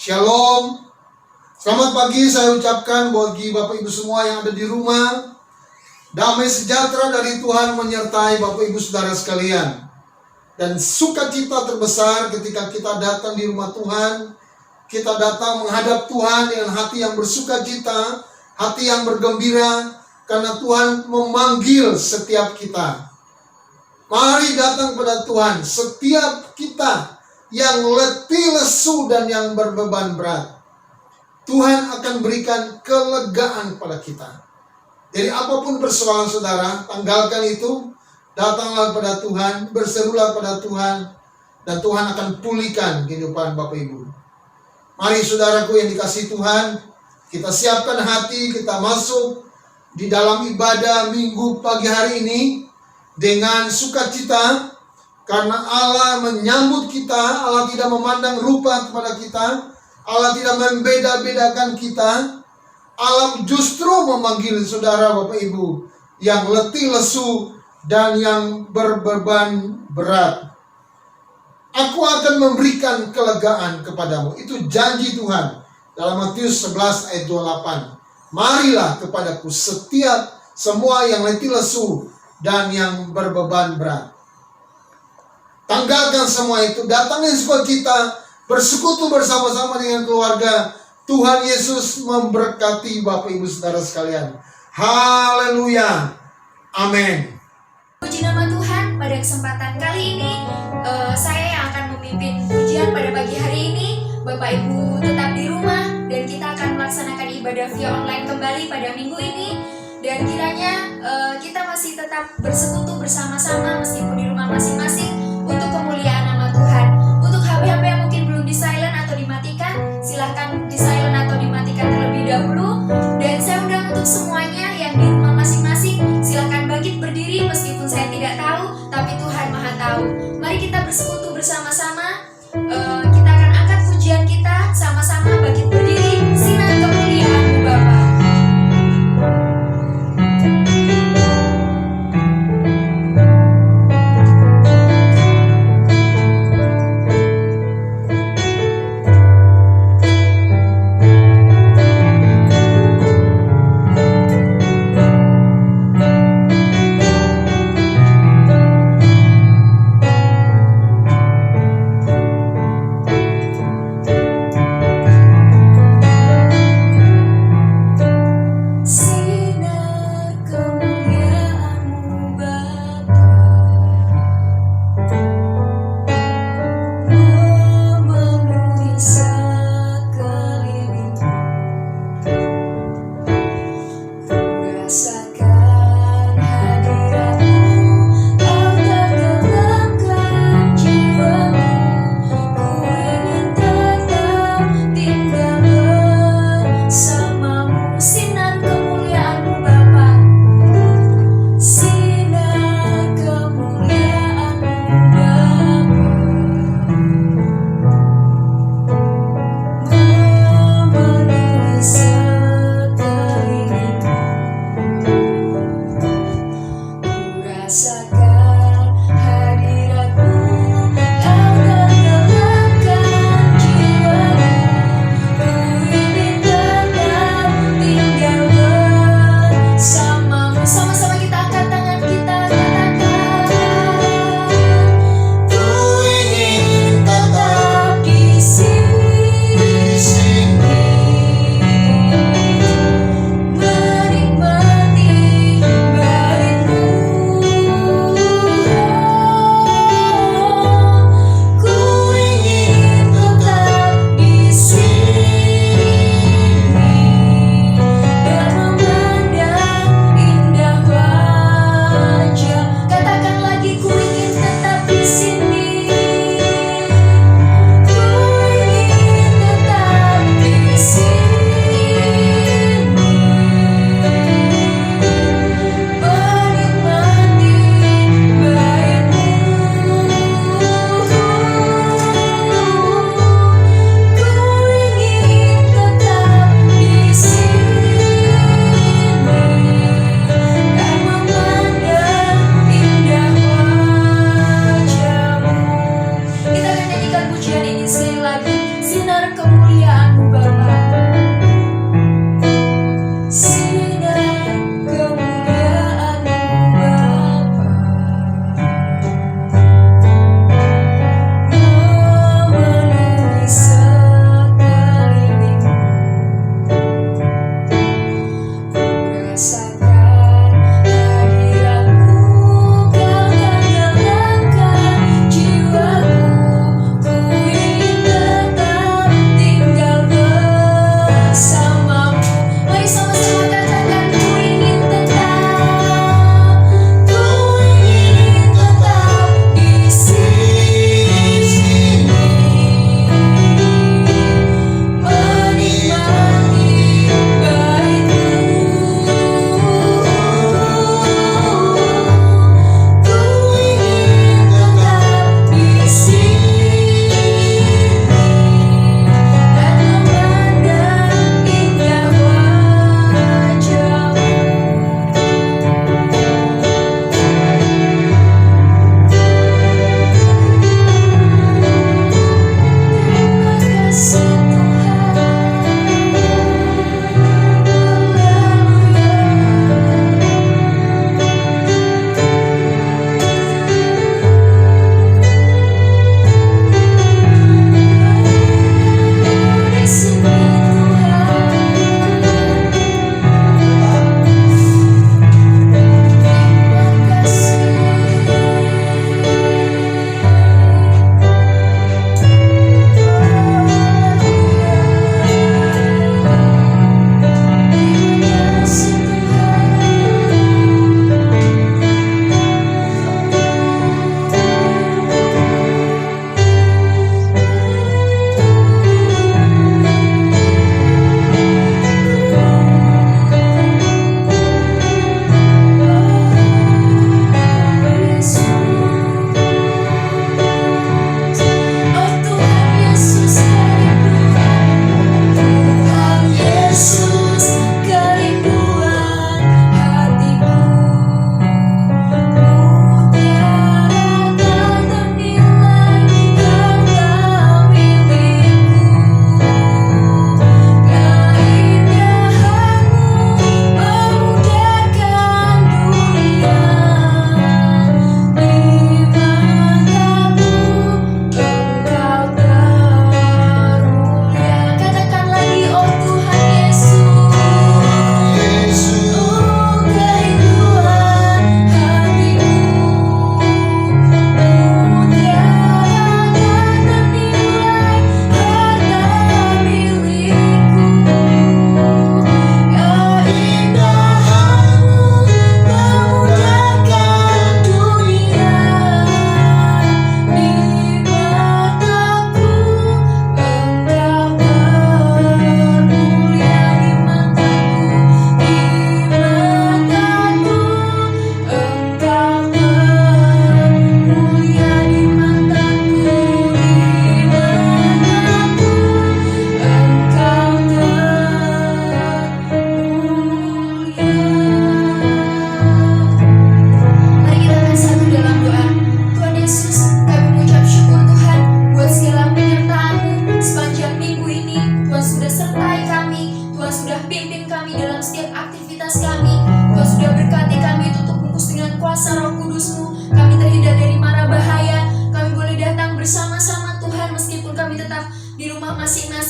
Shalom. Selamat pagi saya ucapkan bagi Bapak Ibu semua yang ada di rumah. Damai sejahtera dari Tuhan menyertai Bapak Ibu Saudara sekalian. Dan sukacita terbesar ketika kita datang di rumah Tuhan. Kita datang menghadap Tuhan dengan hati yang bersukacita, hati yang bergembira, karena Tuhan memanggil setiap kita. Mari datang kepada Tuhan, setiap kita yang letih lesu dan yang berbeban berat. Tuhan akan berikan kelegaan pada kita. Jadi apapun persoalan saudara, tanggalkan itu, datanglah pada Tuhan, berserulah pada Tuhan, dan Tuhan akan pulihkan kehidupan Bapak Ibu. Mari saudaraku yang dikasihi Tuhan, kita siapkan hati, kita masuk di dalam ibadah minggu pagi hari ini dengan sukacita, karena Allah menyambut kita. Allah tidak memandang rupa kepada kita, Allah tidak membeda-bedakan kita. Allah justru memanggil saudara Bapak Ibu yang letih lesu dan yang berbeban berat. Aku akan memberikan kelegaan kepadamu. Itu janji Tuhan dalam Matius 11 ayat 28. Marilah kepadaku setiap semua yang letih lesu dan yang berbeban berat. Tanggalkan semua itu, datangin sukacita, bersekutu bersama-sama dengan keluarga. Tuhan Yesus memberkati Bapak Ibu Saudara sekalian. Haleluya. Amin. Puji nama Tuhan, pada kesempatan kali ini saya yang akan memimpin pujian pada pagi hari ini. Bapak Ibu tetap di rumah dan kita akan melaksanakan ibadah via online kembali pada minggu ini. Dan kiranya kita masih tetap bersekutu bersama-sama meskipun di rumah masing-masing untuk kemuliaan nama Tuhan. Untuk HP-HP yang mungkin belum di silent atau dimatikan, silahkan di silent atau dimatikan terlebih dahulu. Dan saya undang untuk semuanya yang di rumah masing-masing, silahkan bangkit berdiri meskipun saya tidak tahu, tapi Tuhan Maha tahu. Mari kita bersekutu bersama-sama. Kita akan angkat pujian kita sama-sama, bangkit berdiri. Sinar kemuliaan-Mu Bapa.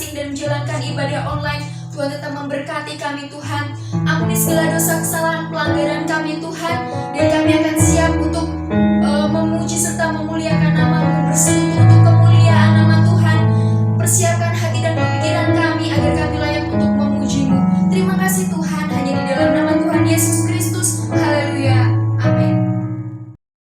masing-masing dan menjalankan ibadah online. Tuhan tetap memberkati kami Tuhan. Ampuni segala dosa kesalahan pelanggaran kami Tuhan. Dan kami akan siap untuk memuji serta memuliakan nama-Mu, bersekutu untuk kemuliaan nama Tuhan. Persiapkan hati dan pemikiran kami agar kami layak untuk memuji-Mu. Terima kasih Tuhan, hanya di dalam nama Tuhan Yesus Kristus. Haleluya. Amin.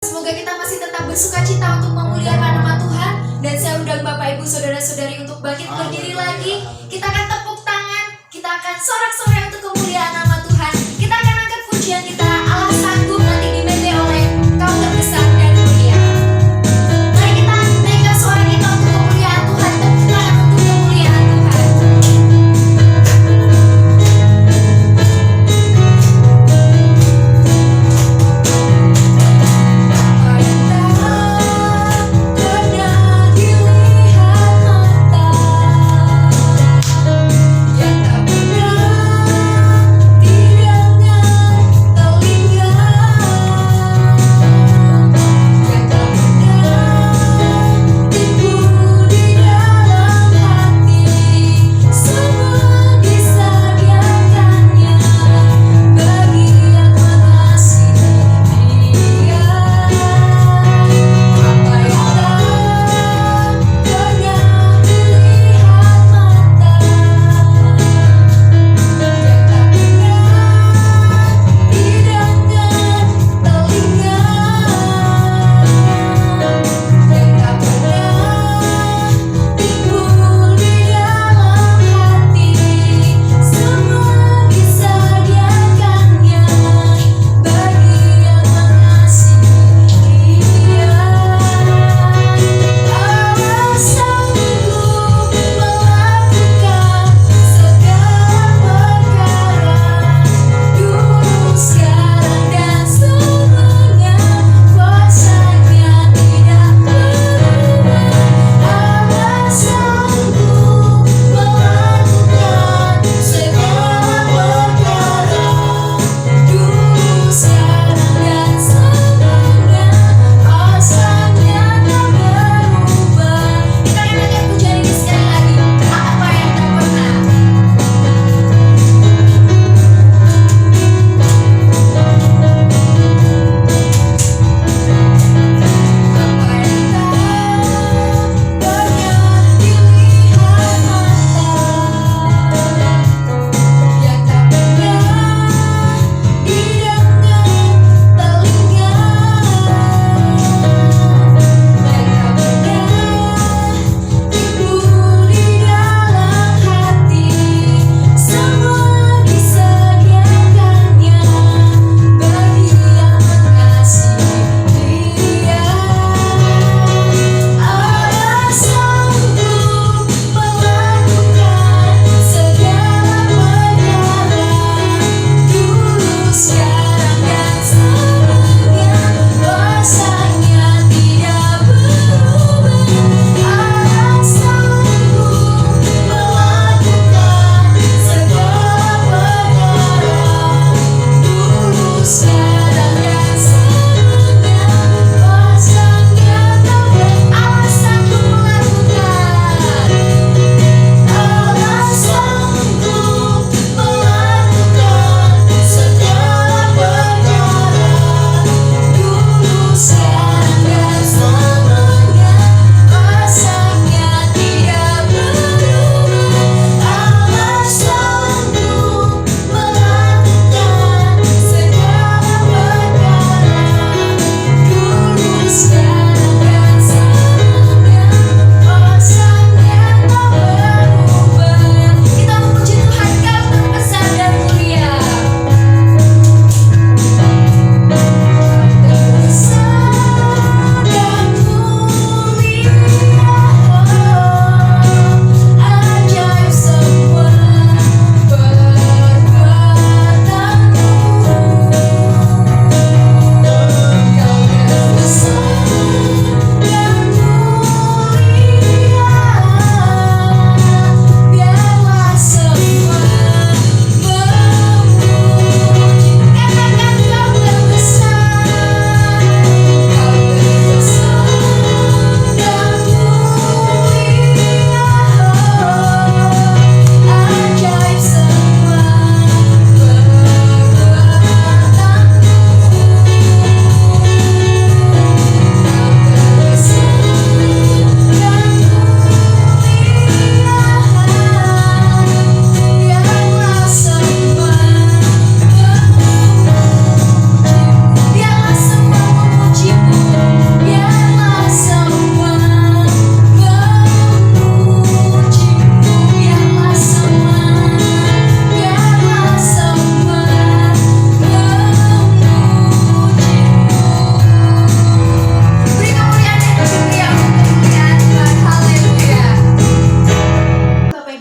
Semoga kita masih tetap bersukacita untuk memuliakan nama Tuhan. Dan saya undang Bapak Ibu Saudara-saudari untuk bangkit berdiri lagi. Kita akan tepuk tangan, kita akan sorak-sorai untuk kemuliaan nama Tuhan. Kita akan angkat pujian kita, Allah sanggup, nanti dimeja oleh Kau terbesar dan mulia. Mari kita naikkan suara kita untuk kemuliaan Tuhan. Tepuk tangan untuk kemuliaan Tuhan. Yang tak pernah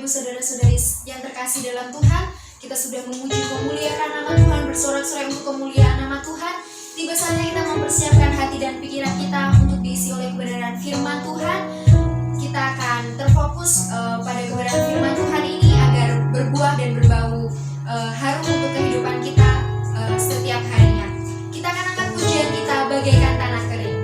Ibu saudara-saudari yang terkasih dalam Tuhan, kita sudah memuji memuliakan nama Tuhan, bersorak-sorai untuk kemuliaan nama Tuhan. Tiba saatnya kita mempersiapkan hati dan pikiran kita untuk diisi oleh kebenaran firman Tuhan. Kita akan terfokus pada kebenaran firman Tuhan ini agar berbuah dan berbau harum untuk kehidupan kita setiap harinya. Kita akan angkat pujian kita bagaikan tanah kering.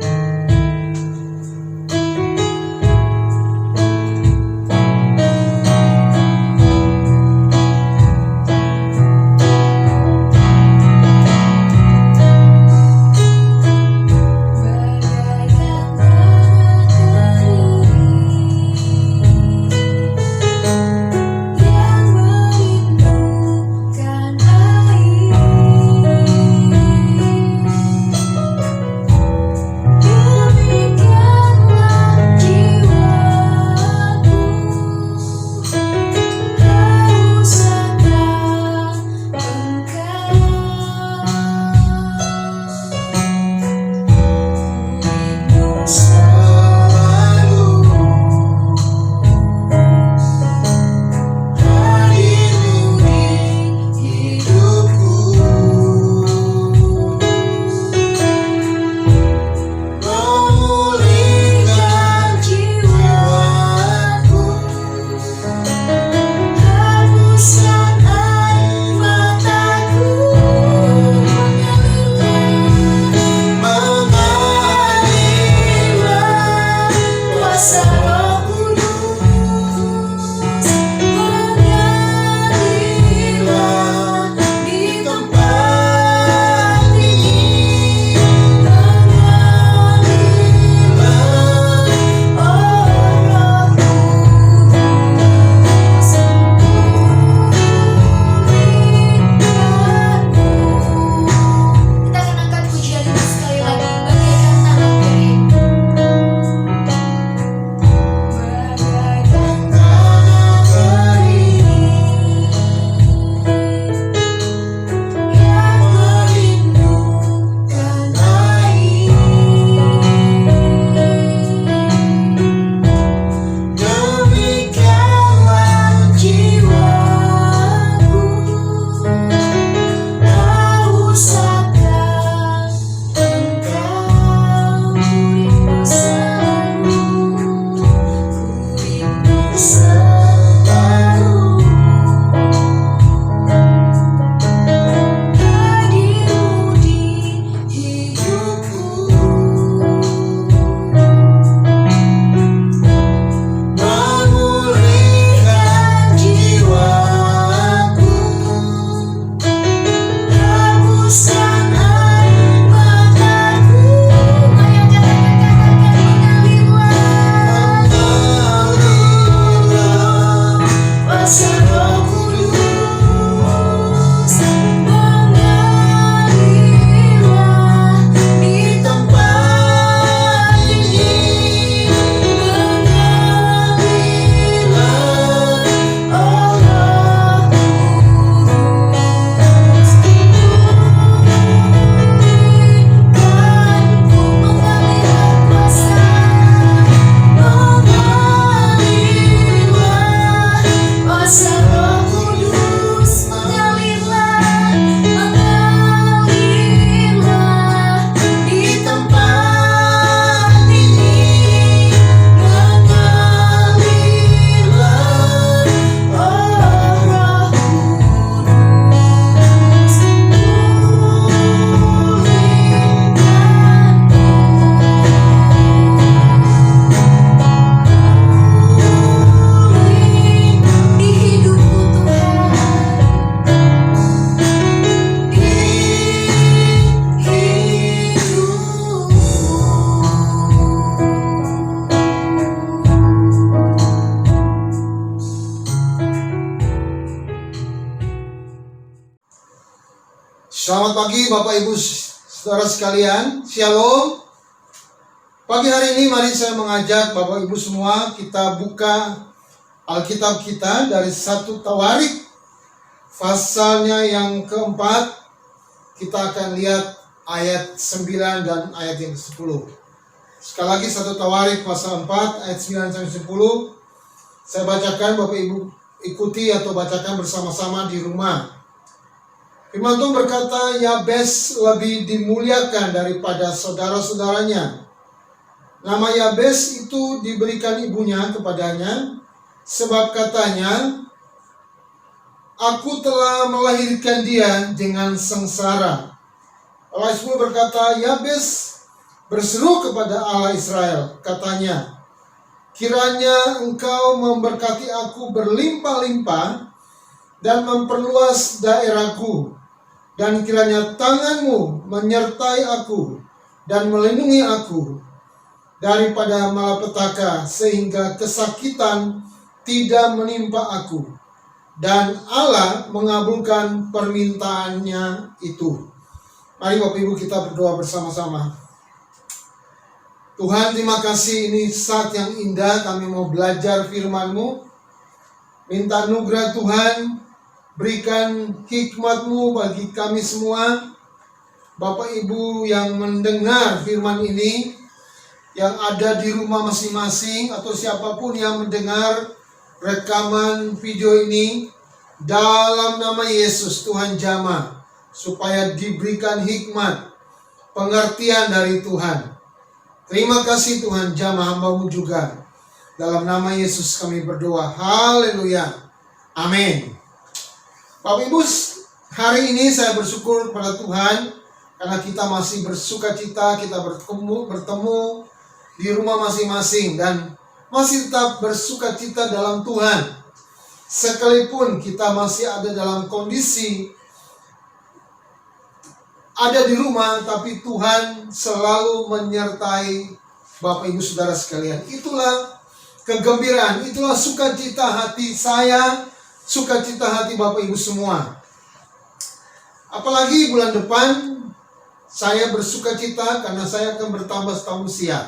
Selamat pagi Bapak Ibu Saudara sekalian, Shalom. Pagi hari ini mari saya mengajak Bapak Ibu semua kita buka Alkitab kita dari 1 Tawarik pasalnya yang keempat. Kita akan lihat ayat 9 dan ayat yang ke-10. Sekali lagi 1 Tawarik pasal 4 ayat 9 sampai 10. Saya bacakan Bapak Ibu ikuti atau bacakan bersama-sama di rumah. Firman Tuhan berkata, Yabes lebih dimuliakan daripada saudara-saudaranya. Nama Yabes itu diberikan ibunya kepadanya, sebab katanya, aku telah melahirkan dia dengan sengsara. Allah SWT berkata, Yabes berseru kepada Allah Israel, katanya, kiranya engkau memberkati aku berlimpah-limpah dan memperluas daerahku, dan kiranya tanganmu menyertai aku dan melindungi aku daripada malapetaka, sehingga kesakitan tidak menimpa aku. Dan Allah mengabulkan permintaannya itu. Mari Bapak Ibu kita berdoa bersama-sama. Tuhan, terima kasih, ini saat yang indah kami mau belajar firman-Mu. Minta anugerah Tuhan, berikan hikmat-Mu bagi kami semua. Bapak Ibu yang mendengar firman ini, yang ada di rumah masing-masing, atau siapapun yang mendengar rekaman video ini, dalam nama Yesus Tuhan jamah, supaya diberikan hikmat, pengertian dari Tuhan. Terima kasih Tuhan, jamah hamba-Mu juga. Dalam nama Yesus kami berdoa. Haleluya. Amin. Bapak Ibu, hari ini saya bersyukur pada Tuhan, karena kita masih bersuka cita, kita bertemu di rumah masing-masing, dan masih tetap bersuka cita dalam Tuhan. Sekalipun kita masih ada dalam kondisi ada di rumah, tapi Tuhan selalu menyertai Bapak Ibu Saudara sekalian. Itulah kegembiraan, itulah sukacita hati saya, sukacita hati Bapak Ibu semua. Apalagi bulan depan saya bersukacita karena saya akan bertambah setahun usia.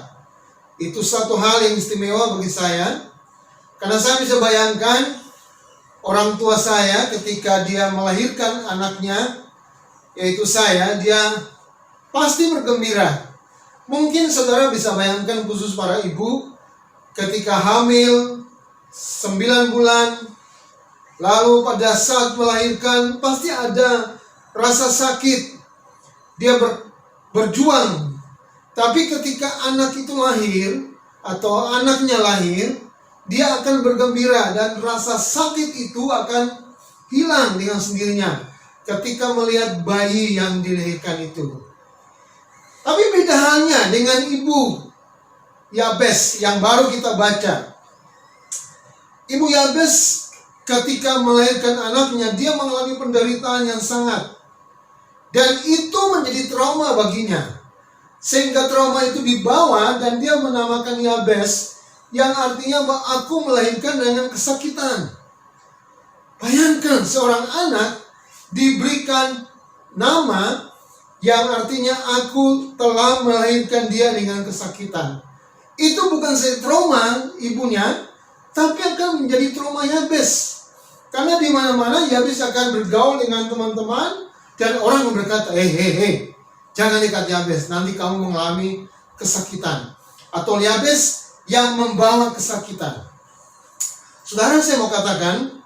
Itu satu hal yang istimewa bagi saya, karena saya bisa bayangkan orang tua saya ketika dia melahirkan anaknya, yaitu saya, dia pasti bergembira. Mungkin saudara bisa bayangkan, khusus para ibu, ketika hamil 9 bulan, lalu pada saat melahirkan pasti ada rasa sakit. Dia berjuang. Tapi ketika anak itu lahir, atau anaknya lahir, dia akan bergembira, dan rasa sakit itu akan hilang dengan sendirinya ketika melihat bayi yang dilahirkan itu. Tapi beda halnya dengan ibu Yabes yang baru kita baca. Ibu Yabes ketika melahirkan anaknya, dia mengalami penderitaan yang sangat, dan itu menjadi trauma baginya. Sehingga trauma itu dibawa, dan dia menamakan Yabes, yang artinya bahwa aku melahirkan dengan kesakitan. Bayangkan seorang anak diberikan nama yang artinya aku telah melahirkan dia dengan kesakitan. Itu bukan saja trauma ibunya, tapi akan menjadi trauma Yabes. Karena di mana-mana Yabes akan bergaul dengan teman-teman, dan orang berkata, jangan dekat Yabes, nanti kamu mengalami kesakitan. Atau Yabes yang membawa kesakitan. Saudara, saya mau katakan,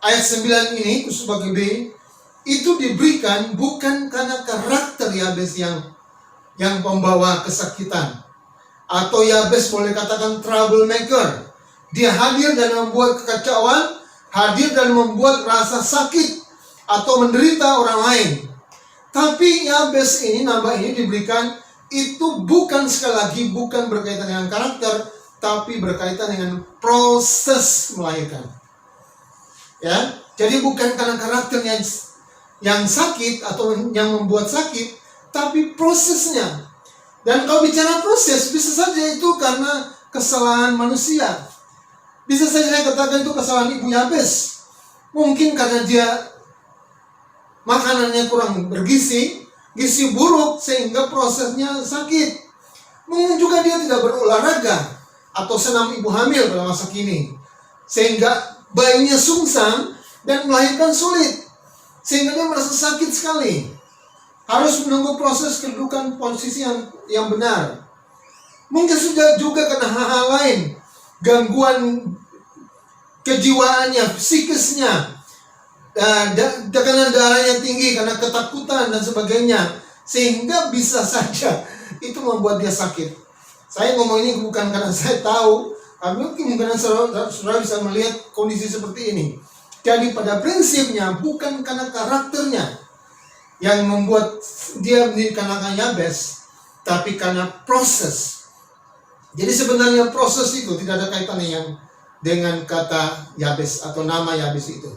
ayat 9 ini, khusus bagi B, itu diberikan bukan karena karakter Yabes yang membawa kesakitan. Atau Yabes boleh katakan troublemaker. Dia hadir dan membuat kekacauan, hadir dan membuat rasa sakit atau menderita orang lain. Tapi Yabes ini, nama ini diberikan, itu bukan, sekali lagi, bukan berkaitan dengan karakter, tapi berkaitan dengan proses melahirkan. Ya, jadi bukan karena karakternya yang sakit atau yang membuat sakit, tapi prosesnya. Dan kalau bicara proses, bisa saja itu karena kesalahan manusia. Bisa saja saya katakan itu kesalahan ibu Yabes. Mungkin karena dia makanannya kurang bergizi, gizi buruk, sehingga prosesnya sakit. Mungkin juga dia tidak berolahraga atau senam ibu hamil pada masa kini, sehingga bayinya sungsang dan melahirkan sulit, sehingga dia merasa sakit sekali. Harus menunggu proses kedudukan posisi yang benar. Mungkin sudah juga karena hal-hal lain, gangguan kejiwaannya, psikisnya, tekanan darahnya tinggi karena ketakutan dan sebagainya, sehingga bisa saja itu membuat dia sakit. Saya ngomong ini bukan karena saya tahu, tapi mungkin karena saudara bisa melihat kondisi seperti ini. Jadi pada prinsipnya bukan karena karakternya yang membuat dia dikatakan Yabes, tapi karena proses. Jadi sebenarnya proses itu tidak ada kaitannya dengan kata Yabes atau nama Yabes itu.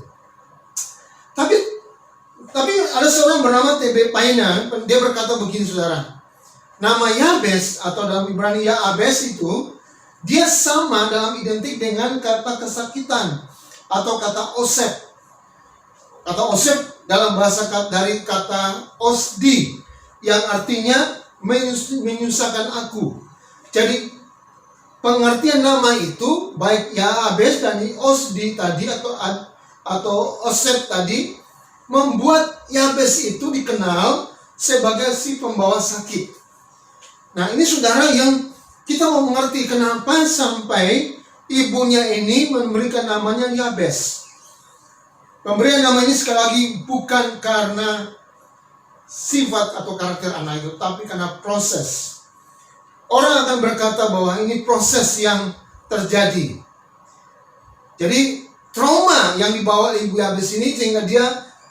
Tapi ada seorang bernama T.B. Paina, dia berkata begini saudara. Nama Yabes atau dalam Ibrani Yabes itu, dia sama dalam identik dengan kata kesakitan atau kata osep. Kata osep dalam bahasa dari kata osdi yang artinya menyusahkan aku. Jadi pengertian nama itu baik Yabes dan osdi tadi atau osep tadi membuat Yabes itu dikenal sebagai si pembawa sakit. Nah, ini saudara yang kita mau mengerti kenapa sampai ibunya ini memberikan namanya Yabes. Pemberian nama ini sekali lagi bukan karena sifat atau karakter anak itu, tapi karena proses. Orang akan berkata bahwa ini proses yang terjadi. Jadi trauma yang dibawa ibu Yabes ini sehingga dia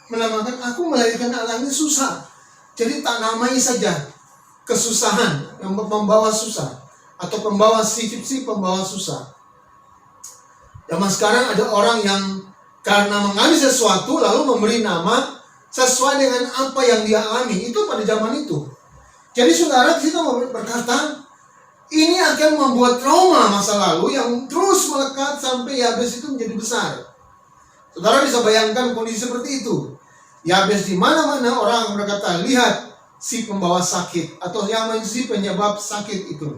menamakan, aku melahirkan anak ini susah. Jadi tak namai saja kesusahan yang membawa susah atau pembawa pembawa susah. Zaman sekarang ada orang yang karena mengalami sesuatu lalu memberi nama sesuai dengan apa yang dia alami. Itu pada zaman itu. Jadi saudara, kita mau berkata ini akan membuat trauma masa lalu yang terus melekat sampai Yabes itu menjadi besar. Saudara bisa bayangkan kondisi seperti itu. Yabes di mana-mana orang akan berkata, lihat si pembawa sakit atau yang si penyebab sakit itu.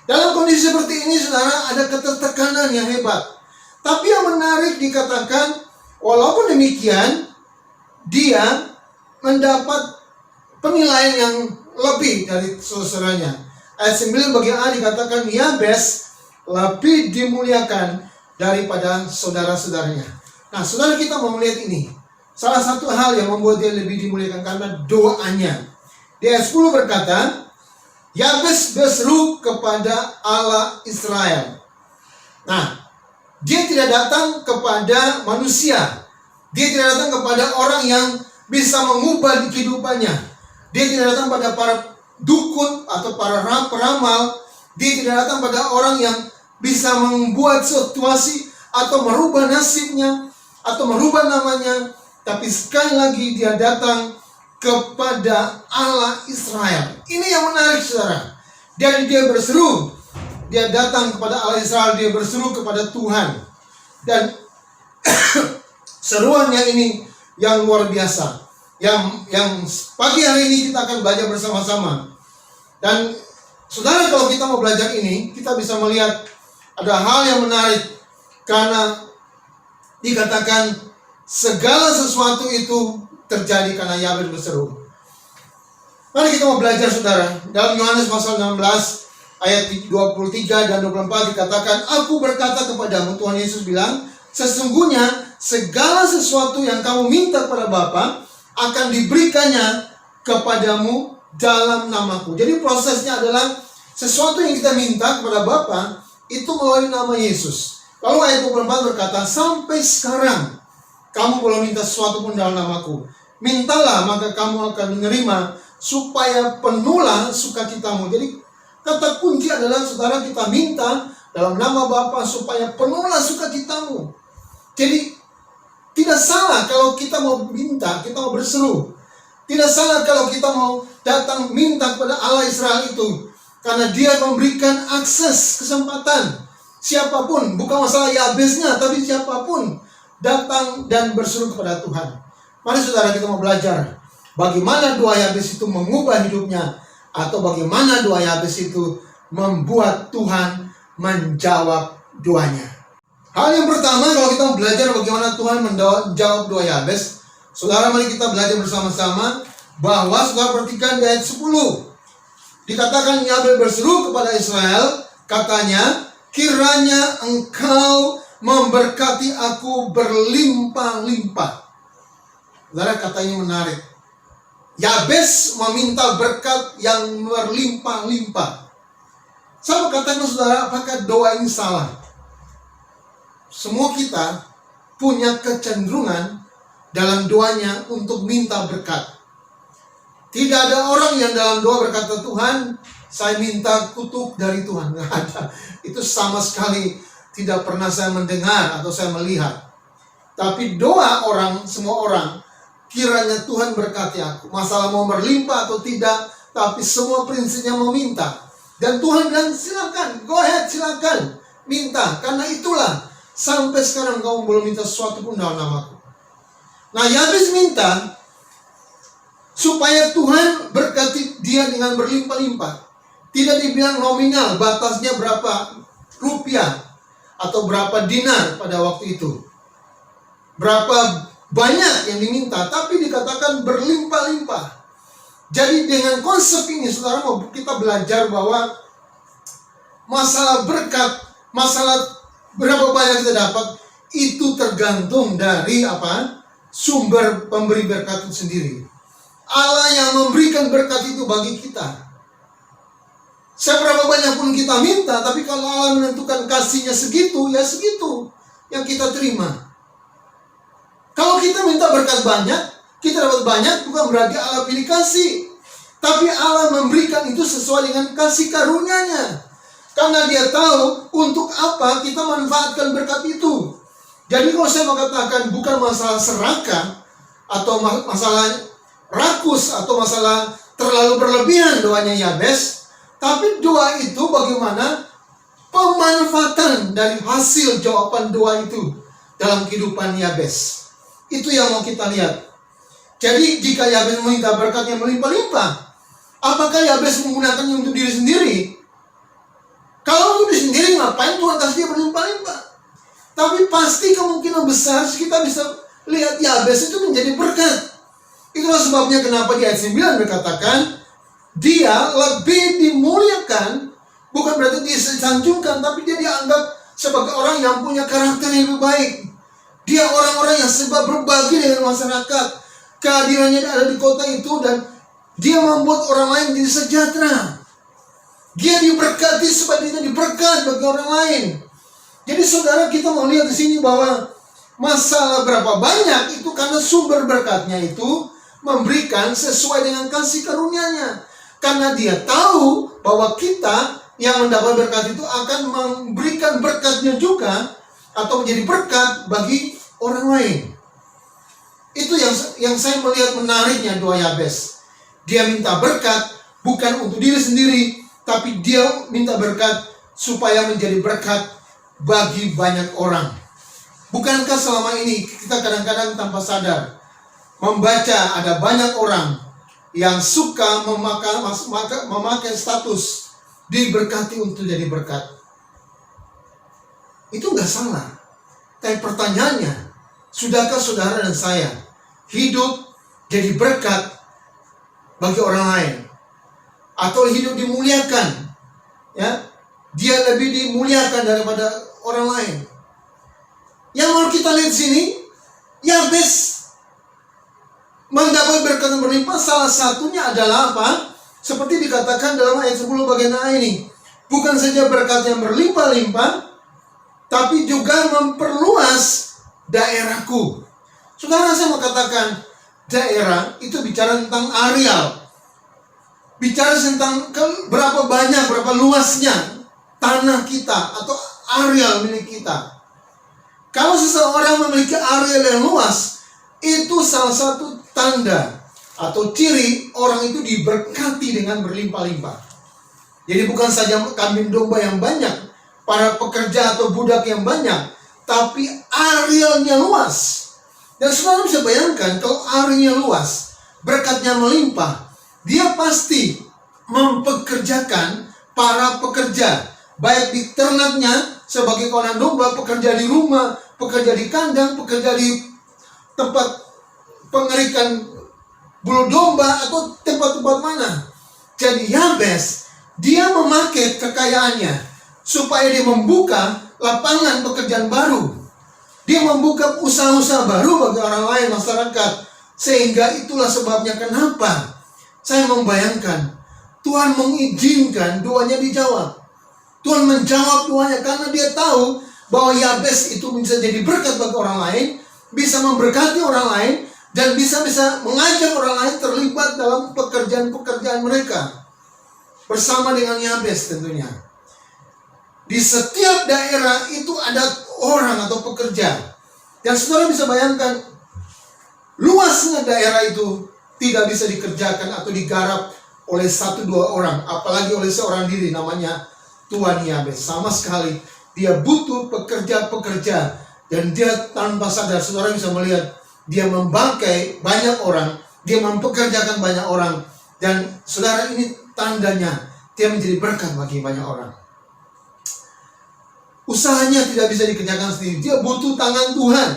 Dalam kondisi seperti ini saudara, ada ketertekanan yang hebat. Tapi yang menarik dikatakan, walaupun demikian dia mendapat penilaian yang lebih dari saudaranya. Ayat 9 bagian A dikatakan Yabes lebih dimuliakan daripada saudara-saudaranya. Nah, saudara, kita mau melihat ini. Salah satu hal yang membuat dia lebih dimuliakan karena doanya. Di ayat 10 berkata, Yabes berseru kepada Allah Israel. Nah, dia tidak datang kepada manusia. Dia tidak datang kepada orang yang bisa mengubah kehidupannya. Dia tidak datang pada para dukun atau para peramal. Dia tidak datang pada orang yang bisa membuat situasi atau merubah nasibnya atau merubah namanya. Tapi sekali lagi dia datang kepada Allah Israel. Ini yang menarik saudara. Jadi dia berseru. Dia datang kepada Allah Israel. Dia berseru kepada Tuhan. Dan seruannya ini yang luar biasa. Yang pagi hari ini kita akan belajar bersama-sama. Dan saudara, kalau kita mau belajar ini, kita bisa melihat ada hal yang menarik. Karena dikatakan segala sesuatu itu terjadi karena Yabes berseru. Mari kita mau belajar saudara. Dalam Yohanes pasal 16 ayat 23 dan 24 dikatakan, aku berkata kepadamu, Tuhan Yesus bilang, sesungguhnya segala sesuatu yang kamu minta kepada Bapa akan diberikannya kepadamu dalam namaku. Jadi prosesnya adalah sesuatu yang kita minta kepada Bapa itu melalui nama Yesus. Lalu ayat 24 berkata, sampai sekarang kamu belum minta sesuatu pun dalam namaku. Mintalah maka kamu akan menerima supaya penuhlah sukacitamu. Jadi kata kunci adalah saudara, kita minta dalam nama Bapa supaya penuhlah sukacitamu. Jadi tidak salah kalau kita mau minta, kita mau berseru. Tidak salah kalau kita mau datang minta kepada Allah Israel itu. Karena dia memberikan akses, kesempatan. Siapapun, bukan masalah Yabesnya, tapi siapapun datang dan berseru kepada Tuhan. Mari saudara, kita mau belajar bagaimana doa Yabes itu mengubah hidupnya, atau bagaimana doa Yabes itu membuat Tuhan menjawab doanya. Hal yang pertama, kalau kita mau belajar bagaimana Tuhan menjawab doa Yabes, saudara, mari kita belajar bersama-sama bahwa saudara perhatikan di ayat 10. Dikatakan Yabes berseru kepada Israel, katanya, kiranya engkau memberkati aku berlimpah-limpah. Saudara, katanya menarik. Yabes meminta berkat yang berlimpah-limpah. Saya katakan saudara, apakah doa ini salah? Semua kita punya kecenderungan dalam doanya untuk minta berkat. Tidak ada orang yang dalam doa berkata, Tuhan, saya minta kutuk dari Tuhan. Nggak ada. Itu sama sekali tidak pernah saya mendengar atau saya melihat. Tapi doa orang, semua orang, kiranya Tuhan berkati aku. Masalah mau berlimpah atau tidak, tapi semua prinsipnya meminta. Dan Tuhan bilang, silakan, go ahead, silakan, minta. Karena itulah, sampai sekarang kamu belum minta sesuatu pun dalam namaku. Nah, Yabes minta supaya Tuhan berkati dia dengan berlimpah-limpah. Tidak dibilang nominal, batasnya berapa rupiah atau berapa dinar pada waktu itu. Berapa banyak yang diminta, tapi dikatakan berlimpah-limpah. Jadi dengan konsep ini, saudara, mau kita belajar bahwa masalah berkat, masalah berapa banyak kita dapat, itu tergantung dari apa? Sumber pemberi berkat itu sendiri. Allah yang memberikan berkat itu bagi kita. Seberapa banyak pun kita minta, tapi kalau Allah menentukan kasihnya segitu, ya segitu yang kita terima. Kalau kita minta berkat banyak, kita dapat banyak, bukan berarti Allah pilih kasih. Tapi Allah memberikan itu sesuai dengan kasih karunia-Nya. Karena Dia tahu untuk apa kita manfaatkan berkat itu. Jadi kalau saya mengatakan bukan masalah serakah, atau masalah rakus, atau masalah terlalu berlebihan doanya Yabes, tapi doa itu bagaimana pemanfaatan dari hasil jawaban doa itu dalam kehidupan Yabes. Itu yang mau kita lihat. Jadi jika Yabes meminta berkat yang melimpah-limpah, apakah Yabes menggunakannya untuk diri sendiri? Kalau untuk diri sendiri, ngapain Tuhan kasih dia berlimpah-limpah? Tapi pasti kemungkinan besar kita bisa lihat Yabes itu menjadi berkat. Itulah sebabnya kenapa di ayat 9 berkatakan, dia lebih dimuliakan, bukan berarti dia disanjungkan, tapi dia dianggap sebagai orang yang punya karakter yang lebih baik. Dia orang-orang yang sebab berbagi dengan masyarakat. Kehadirannya ada di kota itu, dan dia membuat orang lain jadi sejahtera. Dia diberkati supaya dia diberkat bagi orang lain. Jadi saudara, kita mau lihat di sini bahwa masalah berapa banyak itu karena sumber berkatnya itu memberikan sesuai dengan kasih karunia-Nya. Karena Dia tahu bahwa kita yang mendapat berkat itu akan memberikan berkatnya juga, atau menjadi berkat bagi orang lain. Itu yang saya melihat menariknya doa Yabes. Dia minta berkat bukan untuk diri sendiri, tapi dia minta berkat supaya menjadi berkat bagi banyak orang. Bukankah selama ini kita kadang-kadang tanpa sadar membaca ada banyak orang yang suka memakai status diberkati untuk jadi berkat? Itu nggak salah. Tapi pertanyaannya, sudahkah saudara dan saya hidup jadi berkat bagi orang lain? Atau hidup dimuliakan? Ya, dia lebih dimuliakan daripada orang lain. Yang mau kita lihat sini, Yabes mendapat berkat yang berlimpah, salah satunya adalah apa? Seperti dikatakan dalam ayat 10 bagian A ini. Bukan saja berkat yang berlimpah-limpah, tapi juga memperluas daerahku. Saudara, saya mau katakan, daerah itu bicara tentang areal. Bicara tentang berapa banyak, berapa luasnya tanah kita atau areal milik kita. Kalau seseorang memiliki areal yang luas, itu salah satu tanda atau ciri orang itu diberkati dengan berlimpah-limpah. Jadi bukan saja kambing domba yang banyak, para pekerja atau budak yang banyak, tapi arealnya luas. Dan saudara bisa bayangkan, kalau arealnya luas, berkatnya melimpah, dia pasti mempekerjakan para pekerja, baik di ternaknya sebagai kawanan domba, pekerja di rumah, pekerja di kandang, pekerja di tempat pengerikan bulu domba, atau tempat-tempat mana. Jadi Yabes, dia memakai kekayaannya supaya dia membuka lapangan pekerjaan baru. Dia membuka usaha-usaha baru bagi orang lain, masyarakat. Sehingga itulah sebabnya kenapa saya membayangkan Tuhan mengizinkan doanya dijawab. Tuhan menjawab doanya karena dia tahu bahwa Yabes itu bisa jadi berkat bagi orang lain, bisa memberkati orang lain, dan bisa mengajak orang lain terlibat dalam pekerjaan-pekerjaan mereka. Bersama dengan Yabes tentunya. Di setiap daerah itu ada orang atau pekerja. Dan saudara bisa bayangkan, luasnya daerah itu tidak bisa dikerjakan atau digarap oleh 1-2 orang. Apalagi oleh seorang diri namanya Tuan Yabes. Sama sekali dia butuh pekerja-pekerja. Dan dia tanpa sadar, saudara bisa melihat, dia membangkai banyak orang, dia mempekerjakan banyak orang. Dan saudara, ini tandanya dia menjadi berkat bagi banyak orang. Usahanya tidak bisa dikerjakan sendiri. Dia butuh tangan Tuhan.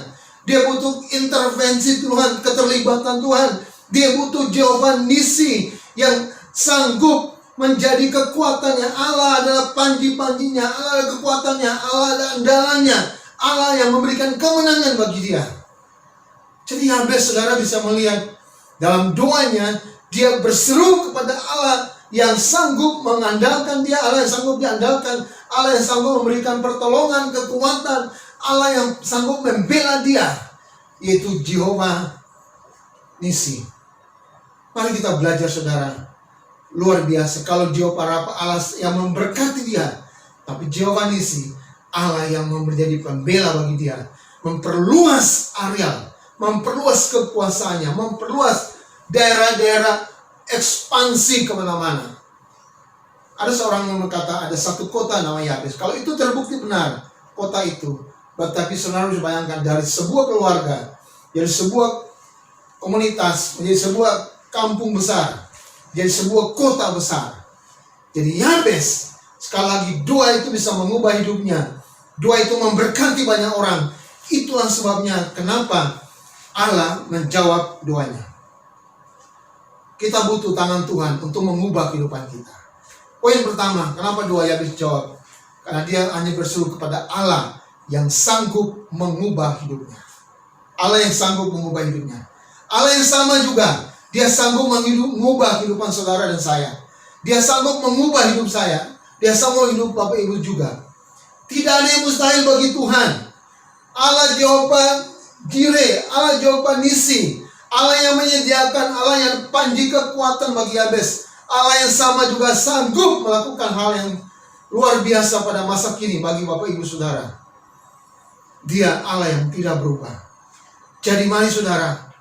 Dia butuh intervensi Tuhan, keterlibatan Tuhan. Dia butuh jawaban Nisi yang sanggup menjadi kekuatannya. Allah adalah panji-panjinya, Allah adalah kekuatannya, Allah adalah andalannya, Allah yang memberikan kemenangan bagi dia. Jadi Yabes, saudara bisa melihat dalam doanya, dia berseru kepada Allah yang sanggup mengandalkan dia, Allah yang sanggup diandalkan, Allah yang sanggup memberikan pertolongan, kekuatan, Allah yang sanggup membela dia, yaitu Jehovah Nisi. Mari kita belajar, saudara. Luar biasa kalau Jehovah Rafa, Allah yang memberkati dia, tapi Jehovah Nisi, Allah yang menjadi pembela bagi dia, memperluas area, memperluas kekuasaannya, memperluas daerah-daerah, ekspansi kemana-mana. Ada seorang yang berkata ada satu kota namanya Yabes. Kalau itu terbukti benar kota itu, tetapi saudara harus bayangkan dari sebuah keluarga, dari sebuah komunitas menjadi sebuah kampung besar, jadi sebuah kota besar. Jadi Yabes, sekali lagi, doa itu bisa mengubah hidupnya. Doa itu memberkati banyak orang. Itulah sebabnya kenapa Allah menjawab doanya. Kita butuh tangan Tuhan untuk mengubah kehidupan kita. Poin pertama, kenapa doa Yabes dijawab? Karena dia hanya berseru kepada Allah yang sanggup mengubah hidupnya. Allah yang sanggup mengubah hidupnya. Allah yang sama juga, dia sanggup mengubah kehidupan saudara dan saya. Dia sanggup mengubah hidup saya. Dia sanggup hidup Bapak Ibu juga. Tidak ada yang mustahil bagi Tuhan. Allah Jehovah Jireh, Allah Jehovah Nisi, Allah yang menyediakan, Allah yang panji kekuatan bagi Yabes, Allah yang sama juga sanggup melakukan hal yang luar biasa pada masa kini bagi Bapak Ibu Saudara. Dia Allah yang tidak berubah. Jadi mari saudara,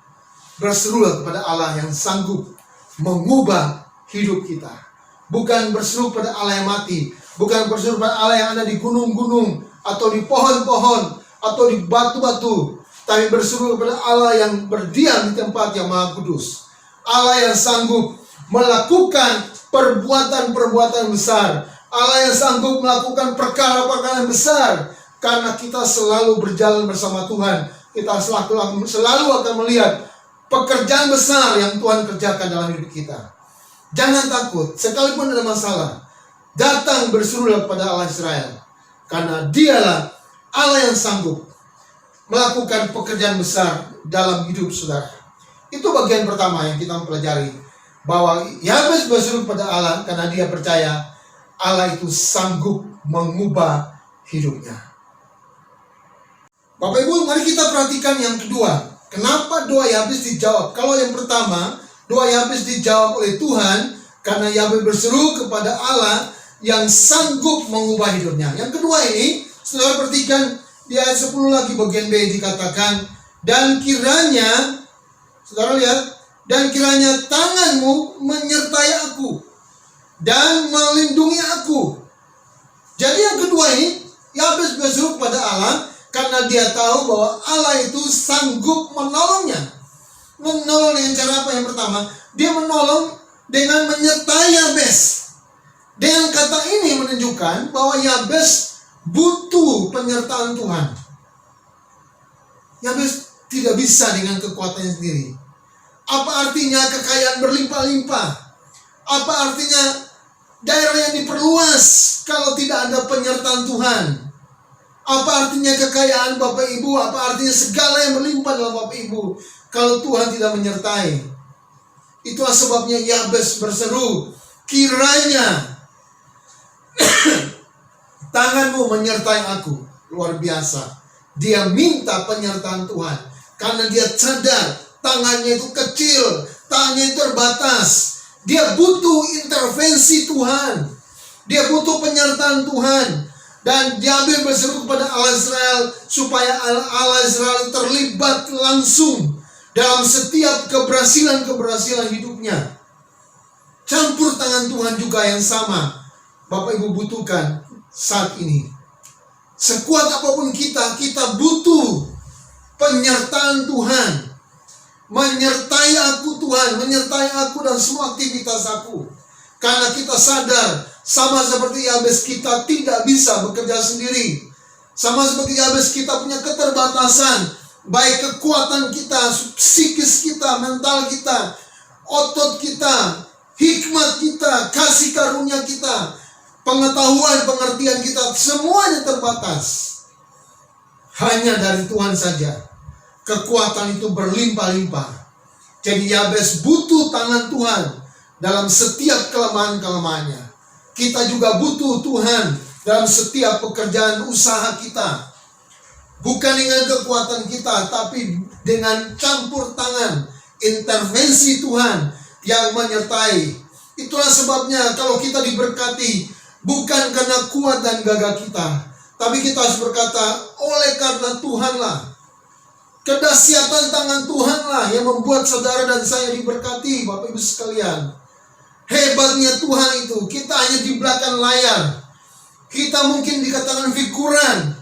berserulah kepada Allah yang sanggup mengubah hidup kita. Bukan berseru pada Allah yang mati, bukan berseru pada Allah yang ada di gunung-gunung, atau di pohon-pohon, atau di batu-batu, tapi berseru kepada Allah yang berdiam di tempat yang maha kudus. Allah yang sanggup melakukan perbuatan-perbuatan besar. Allah yang sanggup melakukan perkara-perkara besar. Karena kita selalu berjalan bersama Tuhan, kita selalu akan melihat pekerjaan besar yang Tuhan kerjakan dalam hidup kita. Jangan takut, sekalipun ada masalah, datang berserulah kepada Allah Israel. Karena dialah Allah yang sanggup melakukan pekerjaan besar dalam hidup saudara. Itu bagian pertama yang kita pelajari, bahwa Yabes berseru kepada Allah karena dia percaya Allah itu sanggup mengubah hidupnya. Bapak Ibu, mari kita perhatikan yang kedua. Kenapa doa Yabes dijawab? Kalau yang pertama, doa Yabes dijawab oleh Tuhan karena Yabes berseru kepada Allah yang sanggup mengubah hidupnya. Yang kedua ini, saudara perhatikan di ayat 10 lagi bagian B dikatakan, dan kiranya, saudara lihat, dan kiranya tanganmu menyertai aku dan melindungi aku. Jadi yang kedua ini, Yabes berseru kepada Allah karena dia tahu bahwa Allah itu sanggup menolongnya. Menolong dengan cara apa? Yang pertama, dia menolong dengan menyertai Yabes. Dengan kata ini menunjukkan bahwa Yabes butuh penyertaan Tuhan. Yabes tidak bisa dengan kekuatannya sendiri. Apa artinya kekayaan berlimpah-limpah? Apa artinya daerah yang diperluas kalau tidak ada penyertaan Tuhan? Apa artinya kekayaan Bapak Ibu? Apa artinya segala yang melimpah dalam Bapak Ibu kalau Tuhan tidak menyertai? Itulah sebabnya Yabes berseru, kiranya tanganmu menyertai aku. Luar biasa. Dia minta penyertaan Tuhan karena dia sadar tangannya itu kecil, tangannya itu terbatas. Dia butuh intervensi Tuhan. Dia butuh penyertaan Tuhan. Dan Yabes berseru kepada Allah Israel supaya Allah Israel terlibat langsung dalam setiap keberhasilan hidupnya. Campur tangan Tuhan juga yang sama Bapak Ibu butuhkan saat ini. Sekuat apapun kita butuh penyertaan Tuhan. Menyertai aku Tuhan, menyertai aku dan semua aktivitas aku. Karena kita sadar, sama seperti Yabes, kita tidak bisa bekerja sendiri. Sama seperti Yabes, kita punya keterbatasan. Baik kekuatan kita, psikis kita, mental kita, otot kita, hikmat kita, kasih karunia kita, pengetahuan, pengertian kita, semuanya terbatas. Hanya dari Tuhan saja kekuatan itu berlimpah-limpah. Jadi Yabes butuh tangan Tuhan dalam setiap kelemahan-kelemahannya. Kita juga butuh Tuhan dalam setiap pekerjaan usaha kita. Bukan dengan kekuatan kita, tapi dengan campur tangan, intervensi Tuhan yang menyertai. Itulah sebabnya kalau kita diberkati, bukan karena kuat dan gagah kita, tapi kita harus berkata, oleh karena Tuhanlah, kedahsyatan tangan Tuhanlah yang membuat saudara dan saya diberkati. Bapak Ibu sekalian, hebatnya Tuhan itu, kita hanya di belakang layar. Kita mungkin dikatakan figuran.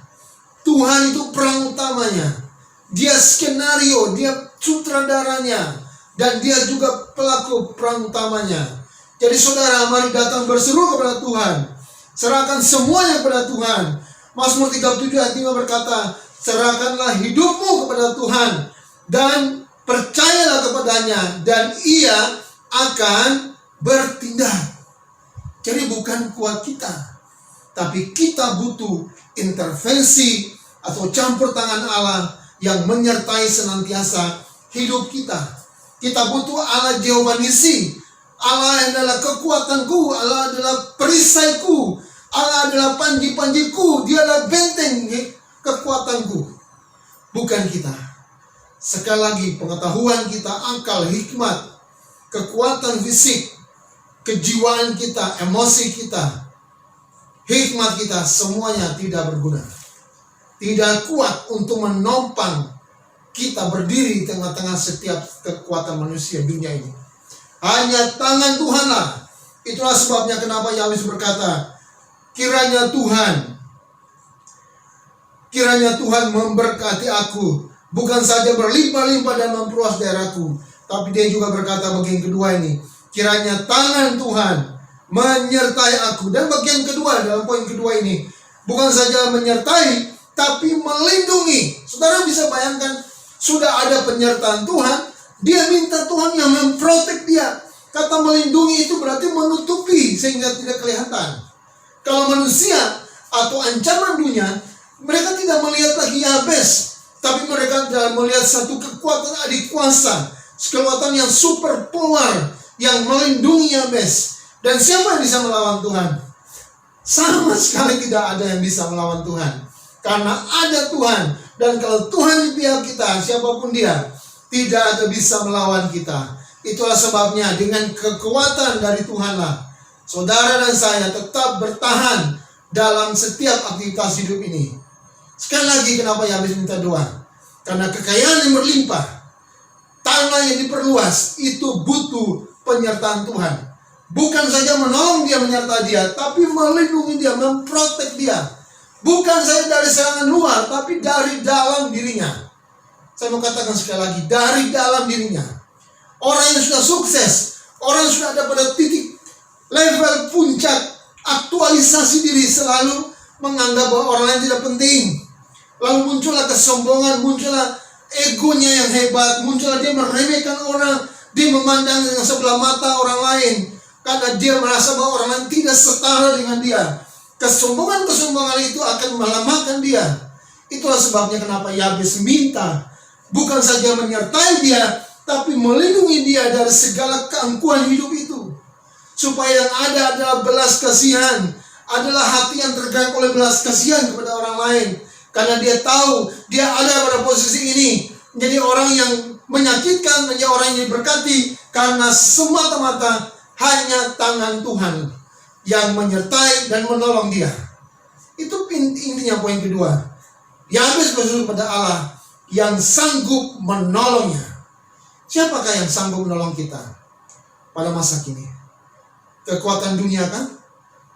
Tuhan itu perang utamanya. Dia skenario, dia sutradaranya, dan dia juga pelaku perang utamanya. Jadi saudara, mari datang berseru kepada Tuhan. Serahkan semuanya kepada Tuhan. Mazmur 37 ayat 5 berkata, serahkanlah hidupmu kepada Tuhan dan percayalah kepadanya, dan Ia akan bertindak. Jadi bukan kuat kita, tapi kita butuh intervensi atau campur tangan Allah yang menyertai senantiasa hidup kita. Kita butuh Allah Jehovah Nisi. Allah adalah kekuatanku, Allah adalah perisaiku, Allah adalah panji-panjiku, Dia adalah benteng kekuatanku. Bukan kita. Sekali lagi, pengetahuan kita, akal, hikmat, kekuatan fisik, kejiwaan kita, emosi kita, hikmat kita, semuanya tidak berguna. Tidak kuat untuk menopang kita berdiri di tengah-tengah setiap kekuatan manusia dunia ini. Hanya tangan Tuhanlah. Itulah sebabnya kenapa Yabes berkata, kiranya Tuhan memberkati aku, bukan saja berlimpah-limpah dan memperluas daerahku, tapi dia juga berkata bagian kedua ini, kiranya tangan Tuhan menyertai aku. Dan bagian kedua dalam poin kedua ini, bukan saja menyertai, tapi melindungi. Saudara bisa bayangkan, sudah ada penyertaan Tuhan, dia minta Tuhan yang memprotek dia. Kata melindungi itu berarti menutupi sehingga tidak kelihatan. Kalau manusia atau ancaman dunia, mereka tidak melihat lagi Yabes, tapi mereka melihat satu kekuatan adik kuasa, kekuatan yang super power yang melindungi Yabes. Dan siapa yang bisa melawan Tuhan? Sama sekali tidak ada yang bisa melawan Tuhan. Karena ada Tuhan. Dan kalau Tuhan di pihak kita, siapapun dia, tidak ada bisa melawan kita. Itulah sebabnya dengan kekuatan dari Tuhanlah, saudara dan saya tetap bertahan dalam setiap aktivitas hidup ini. Sekali lagi, kenapa Yabes minta doa? Karena kekayaan yang berlimpah, tanah yang diperluas, itu butuh penyertaan Tuhan. Bukan saja menolong dia, menyertai dia, tapi melindungi dia, memprotek dia. Bukan saja dari serangan luar, tapi dari dalam dirinya. Saya mau katakan sekali lagi, dari dalam dirinya. Orang yang sudah sukses, orang yang sudah ada pada titik level puncak aktualisasi diri, selalu menganggap bahwa orang lain tidak penting. Lalu muncullah kesombongan, muncullah egonya yang hebat, muncullah dia meremehkan orang, dia memandang dengan sebelah mata orang lain, karena dia merasa bahwa orang lain tidak setara dengan dia. Kesombongan itu akan melemahkan dia. Itulah sebabnya kenapa Yabes minta bukan saja menyertai dia, tapi melindungi dia dari segala keangkuhan hidup itu. Supaya yang ada adalah belas kasihan, adalah hati yang tergerak oleh belas kasihan kepada orang lain. Karena dia tahu dia ada pada posisi ini, menjadi orang yang menyakitkan, menjadi orang yang diberkati, karena semata-mata hanya tangan Tuhan yang menyertai dan menolong dia. Itu intinya poin kedua. Yabes berseru pada Allah yang sanggup menolongnya. Siapakah yang sanggup menolong kita pada masa kini? Kekuatan dunia kah?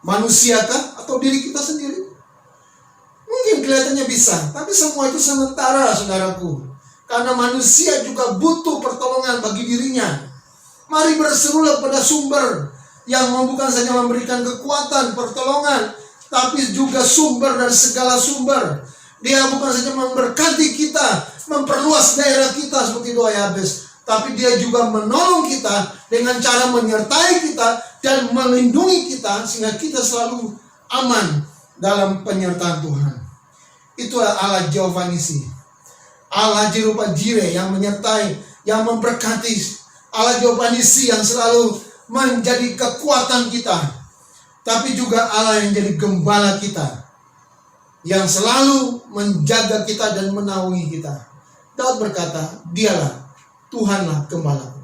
Manusia kah? Atau diri kita sendiri? Mungkin kelihatannya bisa, tapi semua itu sementara, saudaraku. Karena manusia juga butuh pertolongan bagi dirinya. Mari berserulah pada sumber yang bukan saja memberikan kekuatan, pertolongan, tapi juga sumber dari segala sumber. Dia bukan saja memberkati kita, memperluas daerah kita seperti doa Yabes, tapi dia juga menolong kita dengan cara menyertai kita dan melindungi kita sehingga kita selalu aman dalam penyertaan Tuhan. Itulah Allah Jehovah Nisi, Allah Jerupa Jireh yang menyertai, yang memberkati, Allah Jehovah Nisi yang selalu menjadi kekuatan kita, tapi juga Allah yang jadi gembala kita, yang selalu menjaga kita dan menaungi kita. Daud berkata, dialah Tuhanlah gembalaku.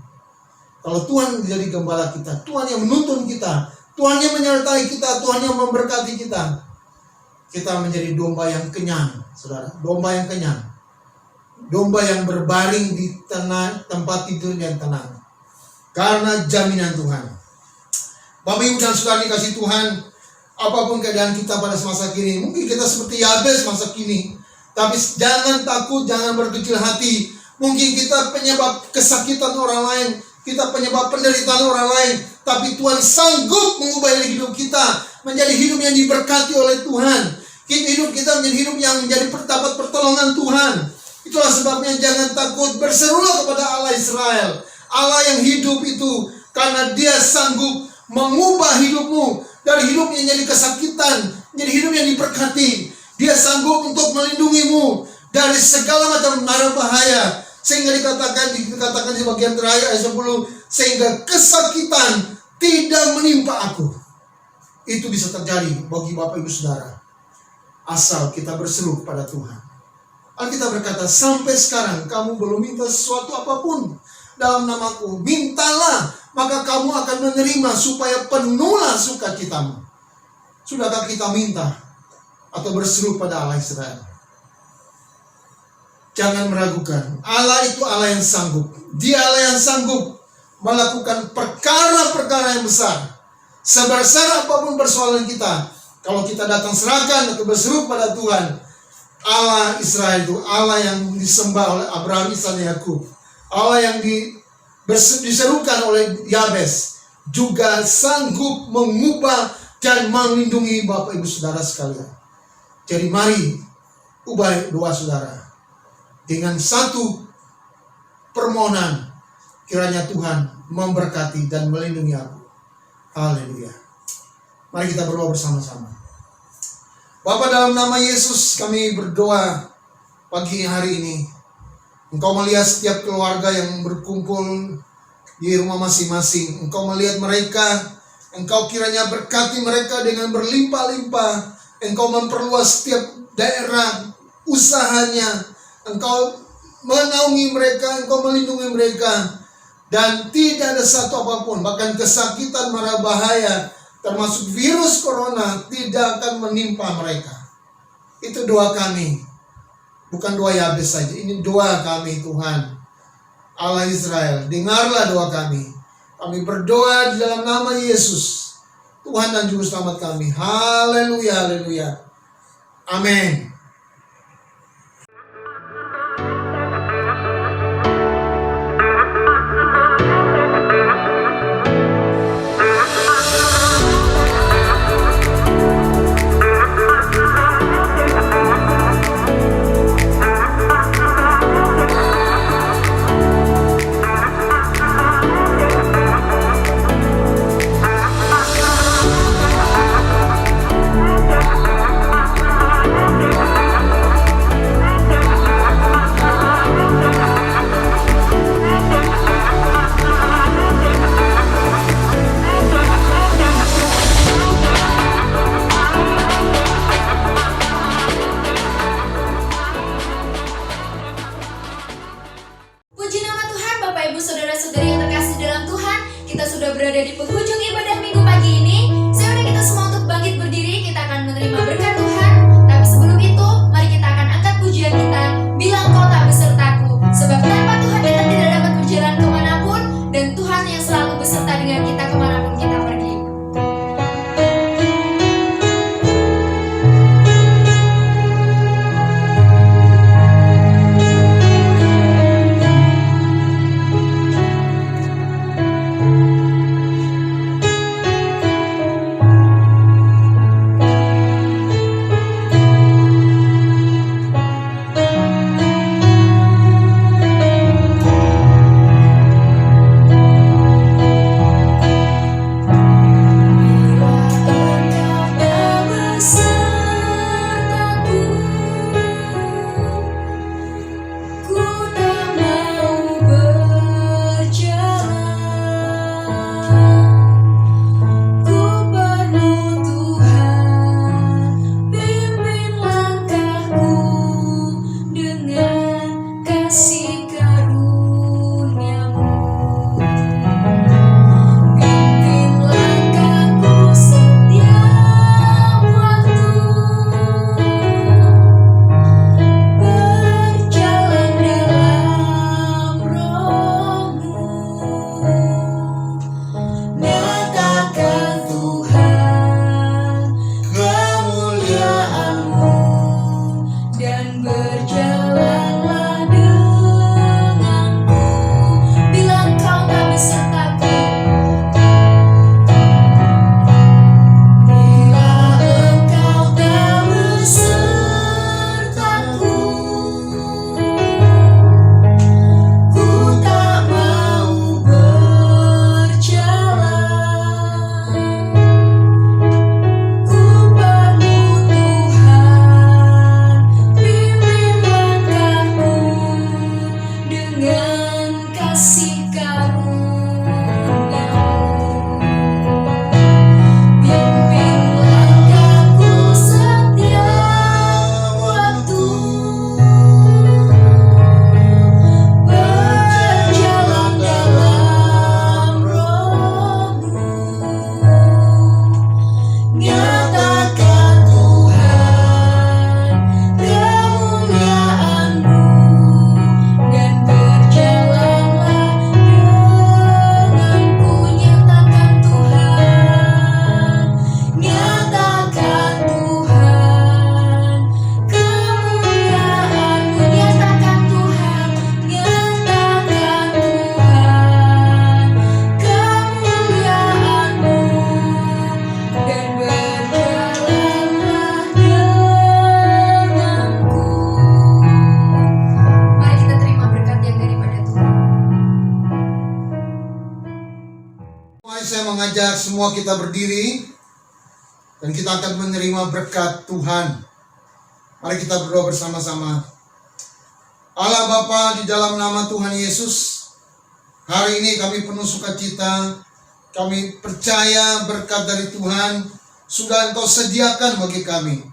Kalau Tuhan menjadi gembala kita, Tuhan yang menuntun kita, Tuhan yang menyertai kita, Tuhan yang memberkati kita, kita menjadi domba yang kenyang, saudara. Domba yang kenyang, domba yang berbaring di tempat tidur yang tenang, karena jaminan Tuhan. Bapak Ibu dan Saudara dikasih Tuhan, apapun keadaan kita pada masa kini, mungkin kita seperti Yabes masa kini, tapi jangan takut, jangan berkecil hati. Mungkin kita penyebab kesakitan orang lain, kita penyebab penderitaan orang lain, tapi Tuhan sanggup mengubah hidup kita menjadi hidup yang diberkati oleh Tuhan. Hidup kita menjadi hidup yang menjadi dapat pertolongan Tuhan. Itulah sebabnya jangan takut, berserulah kepada Allah Israel, Allah yang hidup itu, karena Dia sanggup mengubah hidupmu dari hidup yang jadi kesakitan menjadi hidup yang diberkati. Dia sanggup untuk melindungimu dari segala macam mara bahaya, sehingga dikatakan di bagian terakhir ayat 10, sehingga kesakitan tidak menimpa aku. Itu bisa terjadi bagi Bapak Ibu Saudara, asal kita berseru kepada Tuhan. Alkitab berkata, sampai sekarang kamu belum minta sesuatu apapun dalam namaku, mintalah, maka kamu akan menerima, supaya penuhlah sukacitamu. Sudahkah kita minta atau berseru pada Allah Israel? Jangan meragukan, Allah itu Allah yang sanggup. Dia Allah yang sanggup melakukan perkara-perkara yang besar. Sebesar apapun persoalan kita, kalau kita datang serahkan atau berseru pada Tuhan, Allah Israel itu Allah yang disembah oleh Abraham, Ishak, dan Yakub, Allah yang diserukan oleh Yabes, juga sanggup mengubah dan melindungi Bapak Ibu Saudara sekalian. Jadi mari ubah doa saudara dengan satu permohonan, kiranya Tuhan memberkati dan melindungi aku. Haleluya. Mari kita berdoa bersama-sama. Bapa, dalam nama Yesus kami berdoa pagi hari ini. Engkau melihat setiap keluarga yang berkumpul di rumah masing-masing. Engkau melihat mereka. Engkau kiranya berkati mereka dengan berlimpah-limpah. Engkau memperluas setiap daerah usahanya. Engkau menaungi mereka, Engkau melindungi mereka. Dan tidak ada satu apapun, bahkan kesakitan mara bahaya, termasuk virus corona, tidak akan menimpa mereka. Itu doa kami. Bukan doa Yabes saja, ini doa kami Tuhan. Allah Israel, dengarlah doa kami. Kami berdoa di dalam nama Yesus, Tuhan dan Juru Selamat kami. Haleluya, haleluya. Amin. sudah berada di penghujung ibadah minggu pagi ini. Saya undang kita semua untuk bangkit berdiri. Kita akan menerima berkat Tuhan. Tapi sebelum itu, mari kita akan angkat pujian kita, Bilang Kau Tak Besertaku. Sebab tanpa Tuhan kita tidak dapat berjalan kemanapun, dan Tuhan yang selalu beserta dengan kita kemanapun kita pergi. Saya mengajak semua kita berdiri dan kita akan menerima berkat Tuhan. Mari kita berdoa bersama-sama. Allah Bapa, di dalam nama Tuhan Yesus, hari ini kami penuh sukacita. Kami percaya berkat dari Tuhan sudah Engkau sediakan bagi kami.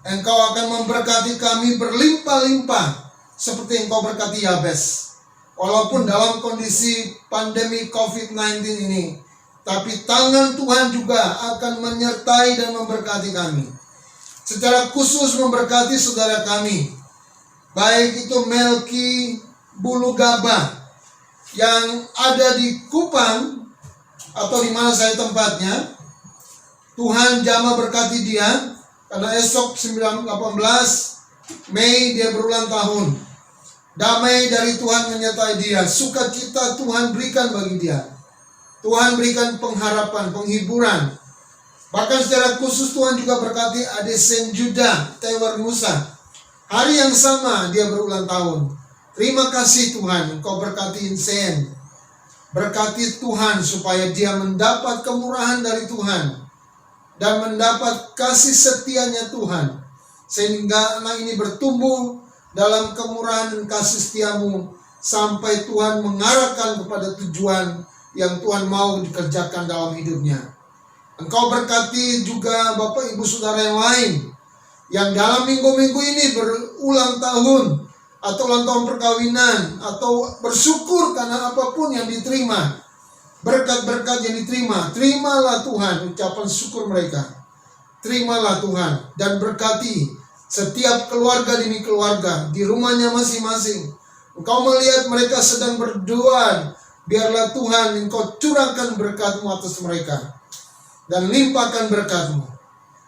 Engkau akan memberkati kami berlimpah-limpah seperti Engkau berkati Yabes. Walaupun dalam kondisi pandemi COVID-19 ini, tapi tangan Tuhan juga akan menyertai dan memberkati kami. Secara khusus memberkati saudara kami, baik itu Melki Bulu Gabah yang ada di Kupang atau di mana saya tempatnya. Tuhan jamah berkati dia, karena esok 18 Mei dia berulang tahun. Damai dari Tuhan menyertai dia, sukacita Tuhan berikan bagi dia. Tuhan berikan pengharapan, penghiburan. Bahkan secara khusus Tuhan juga berkati Ade Senjuda Tewar Nusa. Hari yang sama dia berulang tahun. Terima kasih Tuhan, Engkau berkati Insen. Berkati Tuhan supaya dia mendapat kemurahan dari Tuhan dan mendapat kasih setianya Tuhan, sehingga anak ini bertumbuh dalam kemurahan dan kasih setiamu sampai Tuhan mengarahkan kepada tujuan yang Tuhan mau dikerjakan dalam hidupnya. Engkau berkati juga Bapak Ibu Saudara yang lain yang dalam minggu-minggu ini berulang tahun atau ulang tahun perkawinan atau bersyukur karena apapun yang diterima. berkat-berkat yang diterima. Terimalah Tuhan ucapan syukur mereka. Terimalah Tuhan dan berkati setiap keluarga demi keluarga di rumahnya masing-masing. Engkau melihat mereka sedang berdoa, biarlah Tuhan Engkau curahkan berkat-Mu atas mereka dan limpahkan berkat-Mu,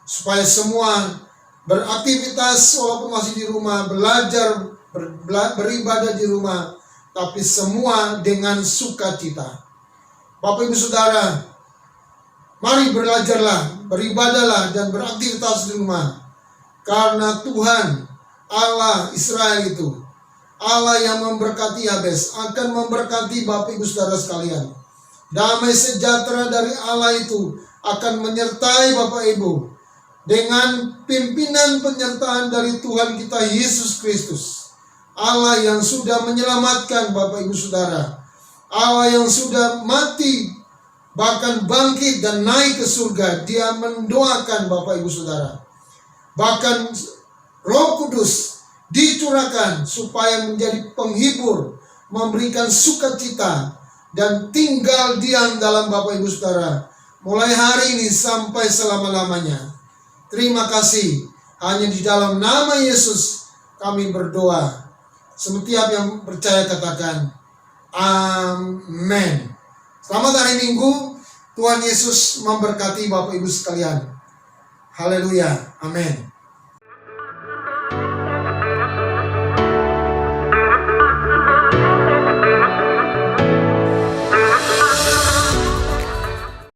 supaya semua beraktivitas walaupun masih di rumah, belajar, beribadah di rumah, tapi semua dengan sukacita. Bapak Ibu Saudara, mari belajarlah, beribadahlah dan beraktivitas di rumah, karena Tuhan Allah Israel itu Allah yang memberkati Yabes akan memberkati Bapak Ibu Saudara sekalian. Damai sejahtera dari Allah itu akan menyertai Bapak Ibu dengan pimpinan penyertaan dari Tuhan kita Yesus Kristus. Allah yang sudah menyelamatkan Bapak Ibu Saudara. Allah yang sudah mati bahkan bangkit dan naik ke surga. Dia mendoakan Bapak Ibu Saudara. Bahkan Roh Kudus dicurahkan supaya menjadi penghibur, memberikan sukacita dan tinggal diam dalam Bapak Ibu Saudara mulai hari ini sampai selama-lamanya. Terima kasih. Hanya di dalam nama Yesus kami berdoa. Setiap yang percaya katakan amin. Selamat hari Minggu. Tuhan Yesus memberkati Bapak Ibu sekalian. Haleluya. Amin.